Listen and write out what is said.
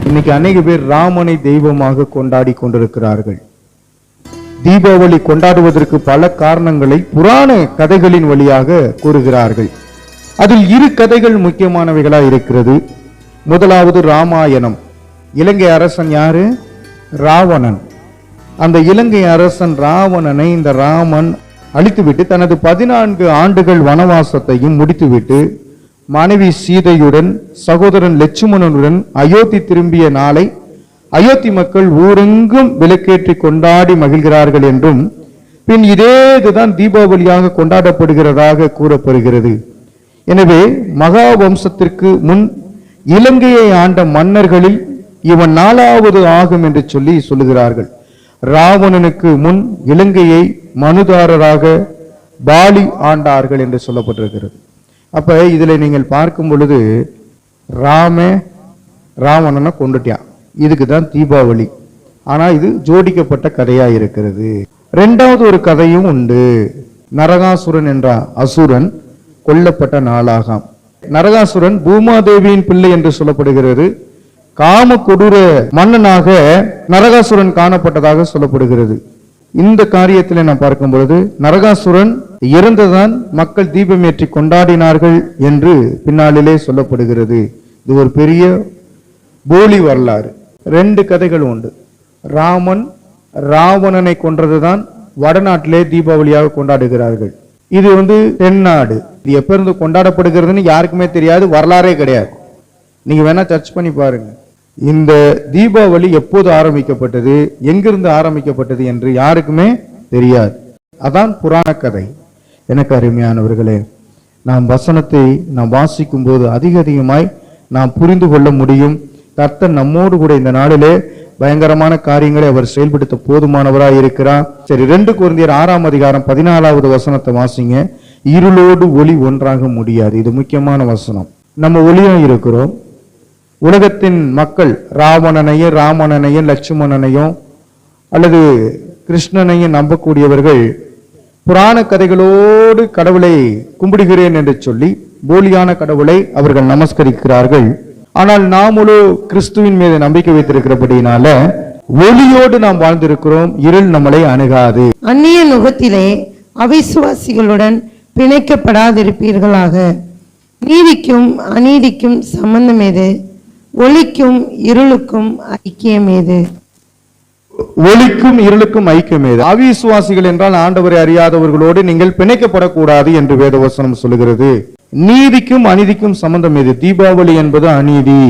இன்னைக்கு அநேக பேர் ராமனை தெய்வமாக கொண்டாடி கொண்டிருக்கிறார்கள். தீபாவளி கொண்டாடுவதற்கு பல காரணங்களை புராண கதைகளின் வழியாக கூறுகிறார்கள். அதில் இரு கதைகள் முக்கியமானவைகளா இருக்கிறது. முதலாவது ராமாயணம். இலங்கை அரசன் யாரு? ராவணன். அந்த இலங்கை அரசன் ராவணனை இந்த ராமன் அழித்துவிட்டு தனது 14 ஆண்டுகள் வனவாசத்தையும் முடித்துவிட்டு மனைவி சீதையுடன் சகோதரன் லட்சுமணனுடன் அயோத்தி திரும்பிய நாளை அயோத்தி மக்கள் ஊரெங்கும் விளக்கேற்றி கொண்டாடி மகிழ்கிறார்கள் என்றும் பின் இதுதான் தீபாவளியாக கொண்டாடப்படுகிறதாக கூறப்படுகிறது. எனவே மகாவம்சத்திற்கு முன் இலங்கையை ஆண்ட மன்னர்களில் இவன் 4வது ஆகும் என்று சொல்லுகிறார்கள். ராவணனுக்கு முன் இலங்கையை மனுதாரராக பாலி ஆண்டார்கள் என்று சொல்லப்பட்டிருக்கிறது. அப்ப இதுல நீங்கள் பார்க்கும் பொழுது ராவணனை கொண்டுட்டான். இதுக்கு தான் தீபாவளி. ஆனா இது ஜோடிக்கப்பட்ட கதையா இருக்கிறது. 2வது ஒரு கதையும் உண்டு. நரகாசுரன் என்ற அசுரன் கொல்லப்பட்ட நாளாகாம். நரகாசுரன் பூமாதேவியின் பிள்ளை என்று சொல்லப்படுகிறது. காம கொடூர மன்னனாக நரகாசுரன் காணப்பட்டதாக சொல்லப்படுகிறது. இந்த காரியத்தில் நாம் பார்க்கும் பொழுது நரகாசுரன் இறந்ததான் மக்கள் தீபம் ஏற்றி கொண்டாடினார்கள் என்று பின்னாளிலே சொல்லப்படுகிறது. இது ஒரு பெரிய போலி வரலாறு. 2 கதைகள் உண்டு. ராமன் ராவணனை கொன்றதுதான் வடநாட்டிலே தீபாவளியாக கொண்டாடுகிறார்கள். இது தென்னாடு. இது எப்ப இருந்து கொண்டாடப்படுகிறதுன்னு யாருக்குமே தெரியாது, வரலாறே கிடையாது. நீங்க வேணா சர்ச் பண்ணி பாருங்க. இந்த தீபாவளி எப்போது ஆரம்பிக்கப்பட்டது, எங்கிருந்து ஆரம்பிக்கப்பட்டது என்று யாருக்குமே தெரியாது. அதான் புராண கதை. எனக்கு அருமையானவர்களே, நாம் வசனத்தை நாம் வாசிக்கும் போது அதிகமாய் நாம் புரிந்து கொள்ள முடியும். கர்த்தர் நம்மோடு கூட இந்த நாளிலே பயங்கரமான காரியங்களை அவர் செயல்படுத்த போதுமானவராய் இருக்கிறார். சரி, 2 கொரிந்தியர் 6ஆம் அதிகாரம் 14வது வசனத்தை வாசிங்க. இருளோடு ஒளி ஒன்றாக முடியாது. இது முக்கியமான வசனம். நம்ம ஒளியும் இருக்கிறோம். உலகத்தின் மக்கள் ராமனையும் லட்சுமணனையும் அல்லது கிருஷ்ணனையும் நம்பக்கூடியவர்கள் புராண கதைகளோடு கடவுளை கும்பிடுகிறேன் என்று சொல்லி போலியான கடவுளை அவர்கள் நமஸ்கரிக்கிறார்கள். ஆனால் நாமளோ கிறிஸ்துவின் மீது நம்பிக்கை வைத்திருக்கிறபடினால ஒளியோடு நாம் வாழ்ந்திருக்கிறோம். இருள் நம்மளை அணுகாது. அந்நிய நுகத்திலே அவிசுவாசிகளுடன் பிணைக்கப்படாதிருப்பீர்களாக. நீதிக்கும் அநீதிக்கும் சம்பந்தம் ஏது? ஒளிக்கும் இருளுக்கும் ஐக்கியம் ஏது? ஒளிக்கும் இருளுக்கும் ஐக்கியம் ஏது? அவிசுவாசிகள் என்றால் ஆண்டவரை அறியாதவர்களோடு நீங்கள் பிணைக்கப்படக்கூடாது என்று வேதவசனம் சொல்லுகிறது. நீதிக்கும் அநீதிக்கும் சம்பந்தம் ஏது? தீபாவளி என்பது அநீதி.